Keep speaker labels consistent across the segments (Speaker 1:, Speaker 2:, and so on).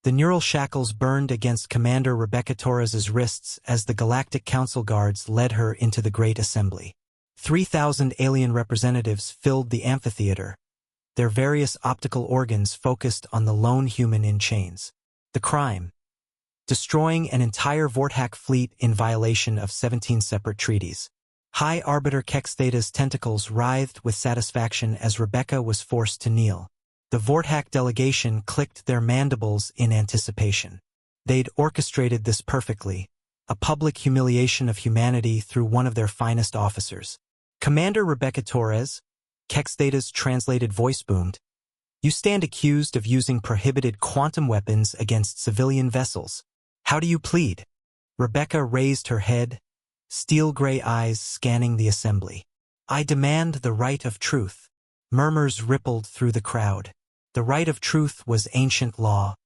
Speaker 1: The neural shackles burned against Commander Rebecca Torres's wrists as the Galactic Council guards led her into the Great Assembly. 3,000 alien representatives filled the amphitheater, their various optical organs focused on the lone human in chains. The crime: destroying an entire Vorthack fleet in violation of 17 separate treaties. High Arbiter Kex Theta's tentacles writhed with satisfaction as Rebecca was forced to kneel. The Vorthack delegation clicked their mandibles in anticipation. They'd orchestrated this perfectly, a public humiliation of humanity through one of their finest officers. "Commander Rebecca Torres," Kex Theta's translated voice boomed, "you stand accused of using prohibited quantum weapons against civilian vessels. How do you plead?" Rebecca raised her head, steel-gray eyes scanning the assembly. "I demand the right of truth." Murmurs rippled through the crowd. The right of truth was ancient law.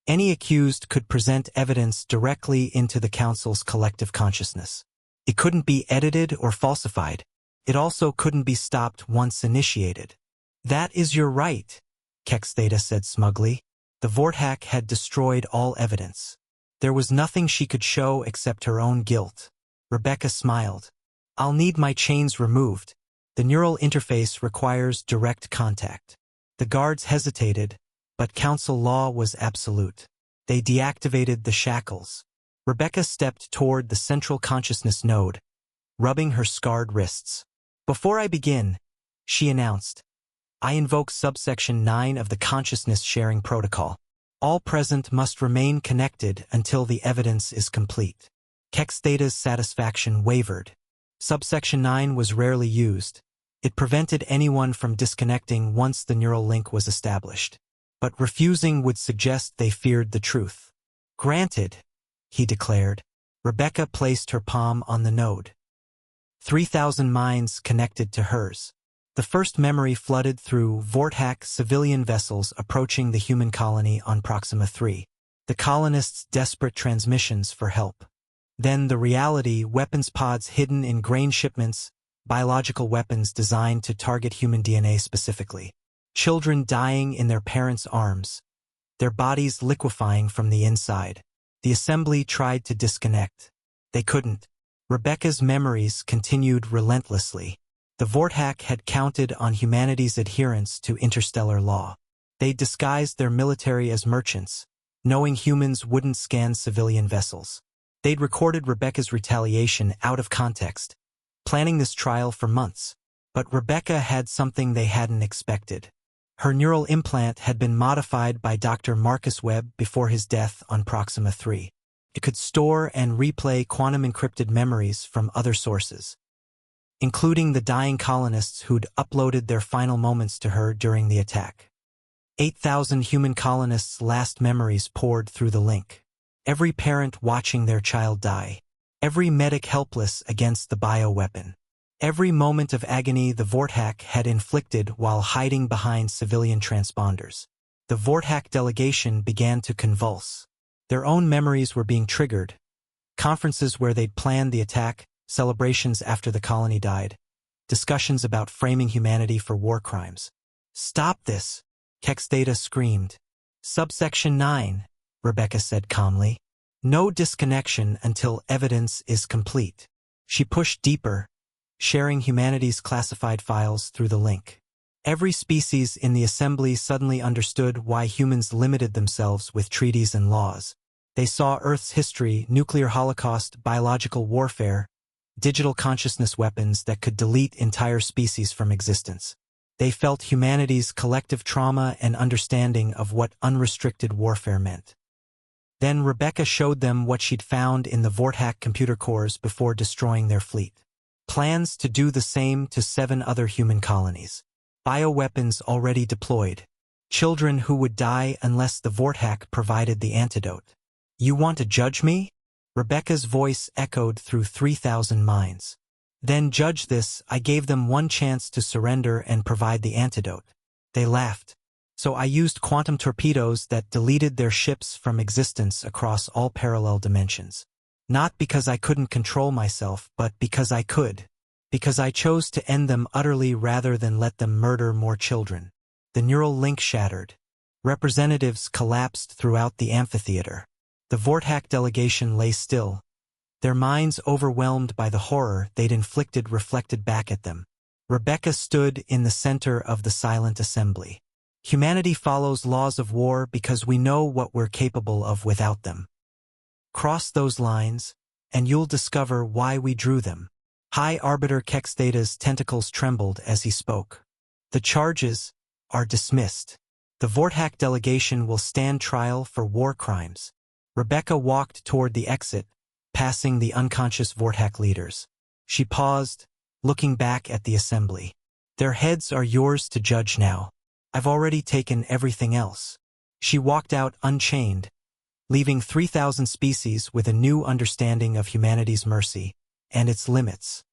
Speaker 1: Any accused could present evidence directly into the Council's collective consciousness. It couldn't be edited or falsified. It also couldn't be stopped once initiated. "That is your right," Kex Theta said smugly. The Vorthack had destroyed all evidence. There was nothing she could show except her own guilt. Rebecca smiled. "I'll need my chains removed. The neural interface requires direct contact." The guards hesitated, but Council law was absolute. They deactivated the shackles. Rebecca stepped toward the central consciousness node, rubbing her scarred wrists. "Before I begin," she announced, "I invoke subsection 9 of the Consciousness Sharing Protocol. All present must remain connected until the evidence is complete." Kex Theta's satisfaction wavered. Subsection 9 was rarely used. It prevented anyone from disconnecting once the neural link was established. But refusing would suggest they feared the truth. "Granted," he declared. Rebecca placed her palm on the node. 3,000 minds connected to hers. The first memory flooded through Vorthack civilian vessels approaching the human colony on Proxima 3. The colonists' desperate transmissions for help. Then the reality: weapons pods hidden in grain shipments, biological weapons designed to target human DNA specifically. Children dying in their parents' arms, their bodies liquefying from the inside. The assembly tried to disconnect. They couldn't. Rebecca's memories continued relentlessly. The Vorthack had counted on humanity's adherence to interstellar law. They disguised their military as merchants, knowing humans wouldn't scan civilian vessels. They'd recorded Rebecca's retaliation out of context, planning this trial for months. But Rebecca had something they hadn't expected. Her neural implant had been modified by Dr. Marcus Webb before his death on Proxima 3. It could store and replay quantum-encrypted memories from other sources, including the dying colonists who'd uploaded their final moments to her during the attack. 8,000 human colonists' last memories poured through the link. Every parent watching their child die. Every medic helpless against the bioweapon. Every moment of agony the Vorthack had inflicted while hiding behind civilian transponders. The Vorthack delegation began to convulse. Their own memories were being triggered. Conferences where they'd planned the attack, celebrations after the colony died, discussions about framing humanity for war crimes. "Stop this!" Kex Theta screamed. "Subsection 9, Rebecca said calmly. "No disconnection until evidence is complete." She pushed deeper, sharing humanity's classified files through the link. Every species in the assembly suddenly understood why humans limited themselves with treaties and laws. They saw Earth's history: nuclear holocaust, biological warfare, digital consciousness weapons that could delete entire species from existence. They felt humanity's collective trauma and understanding of what unrestricted warfare meant. Then Rebecca showed them what she'd found in the Vorthack computer cores before destroying their fleet. Plans to do the same to 7 other human colonies. Bioweapons already deployed. Children who would die unless the Vorthack provided the antidote. "You want to judge me?" Rebecca's voice echoed through 3,000 minds. "Then judge this: I gave them one chance to surrender and provide the antidote. They laughed. So I used quantum torpedoes that deleted their ships from existence across all parallel dimensions. Not because I couldn't control myself, but because I could. Because I chose to end them utterly rather than let them murder more children." The neural link shattered. Representatives collapsed throughout the amphitheater. The Vortak delegation lay still, their minds overwhelmed by the horror they'd inflicted reflected back at them. Rebecca stood in the center of the silent assembly. Humanity follows laws of war because we know what we're capable of without them. Cross those lines, and you'll discover why we drew them. High Arbiter Kextheta's tentacles trembled as he spoke. The charges are dismissed. The Vortak delegation will stand trial for war crimes. Rebecca walked toward the exit, passing the unconscious Vortak leaders. She paused, looking back at the assembly. Their heads are yours to judge now. I've already taken everything else. She walked out unchained, leaving 3,000 species with a new understanding of humanity's mercy and its limits.